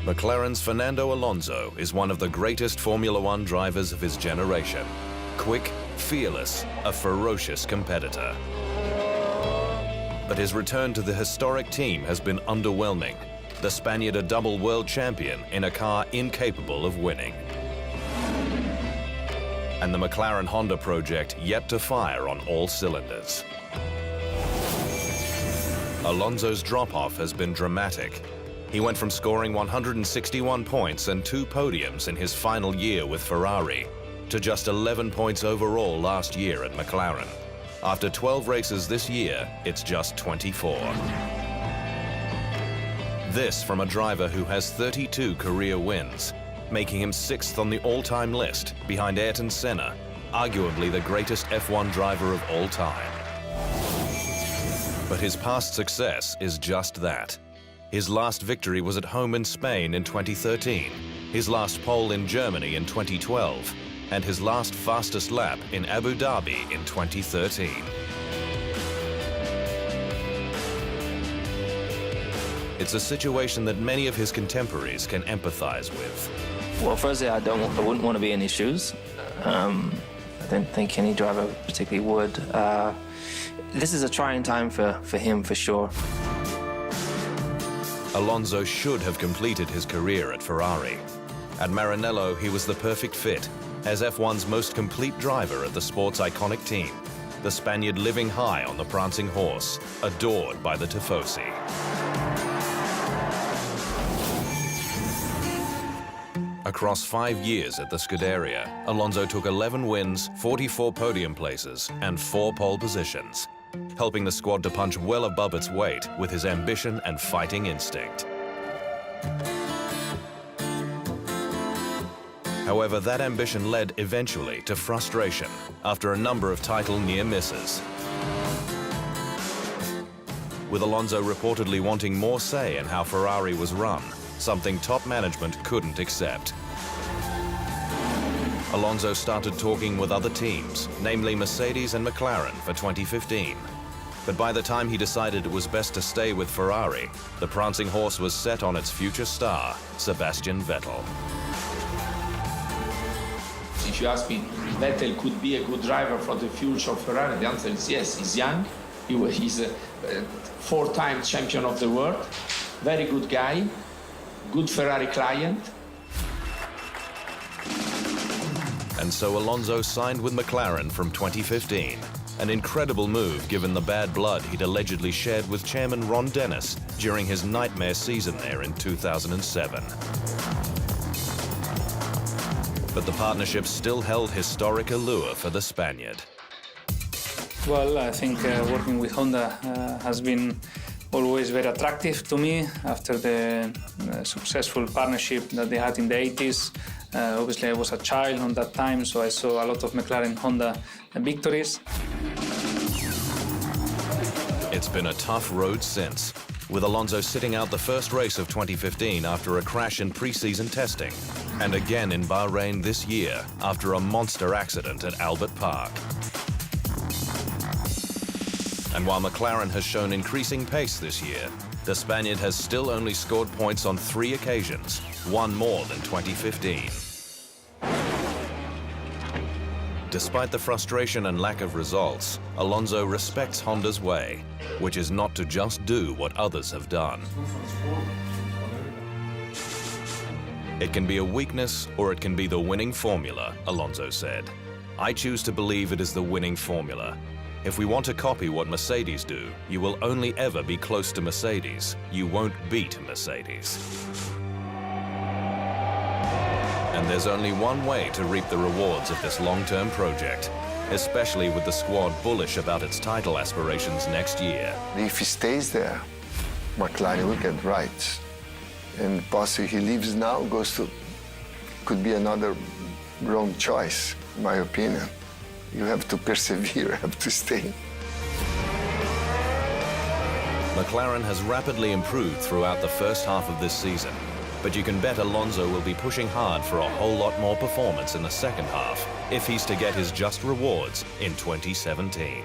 McLaren's Fernando Alonso is one of the greatest Formula One drivers of his generation. Quick, fearless, a ferocious competitor. But his return to the historic team has been underwhelming. The Spaniard a double world champion in a car incapable of winning. And the McLaren Honda project yet to fire on all cylinders. Alonso's drop-off has been dramatic. He went from scoring 161 points and 2 podiums in his final year with Ferrari to just 11 points overall last year at McLaren. After 12 races this year, it's just 24. This from a driver who has 32 career wins, making him 6th on the all-time list behind Ayrton Senna, arguably the greatest F1 driver of all time. But his past success is just that. His last victory was at home in Spain in 2013, his last pole in Germany in 2012, and his last fastest lap in Abu Dhabi in 2013. It's a situation that many of his contemporaries can empathize with. Well, firstly, I wouldn't want to be in his shoes. I don't think any driver particularly would. This is a trying time for him, for sure. Alonso should have completed his career at Ferrari. At Maranello, he was the perfect fit, as F1's most complete driver at the sport's iconic team, the Spaniard living high on the prancing horse, adored by the Tifosi. Across 5 years at the Scuderia, Alonso took 11 wins, 44 podium places, and 4 pole positions, helping the squad to punch well above its weight with his ambition and fighting instinct. However, that ambition led eventually to frustration after a number of title near misses, with Alonso reportedly wanting more say in how Ferrari was run, something top management couldn't accept. Alonso started talking with other teams, namely Mercedes and McLaren, for 2015. But by the time he decided it was best to stay with Ferrari, the prancing horse was set on its future star, Sebastian Vettel. If you ask me, Vettel could be a good driver for the future of Ferrari, the answer is yes. He's young, he's a 4-time champion of the world, very good guy, good Ferrari client. And so Alonso signed with McLaren from 2015. An incredible move given the bad blood he'd allegedly shared with chairman Ron Dennis during his nightmare season there in 2007. But the partnership still held historic allure for the Spaniard. Well, I think working with Honda has been always very attractive to me after the successful partnership that they had in the 80s. Obviously, I was a child on that time, so I saw a lot of McLaren-Honda victories. It's been a tough road since, with Alonso sitting out the first race of 2015 after a crash in pre-season testing, and again in Bahrain this year after a monster accident at Albert Park. And while McLaren has shown increasing pace this year, the Spaniard has still only scored points on 3 occasions, 1 more than 2015. Despite the frustration and lack of results, Alonso respects Honda's way, which is not to just do what others have done. It can be a weakness or it can be the winning formula, Alonso said. I choose to believe it is the winning formula. If we want to copy what Mercedes do, you will only ever be close to Mercedes. You won't beat Mercedes. And there's only one way to reap the rewards of this long-term project, especially with the squad bullish about its title aspirations next year. If he stays there, McLaren will get right. And possibly he leaves now, could be another wrong choice, in my opinion. You have to persevere, have to stay. McLaren has rapidly improved throughout the first half of this season, but you can bet Alonso will be pushing hard for a whole lot more performance in the second half if he's to get his just rewards in 2017.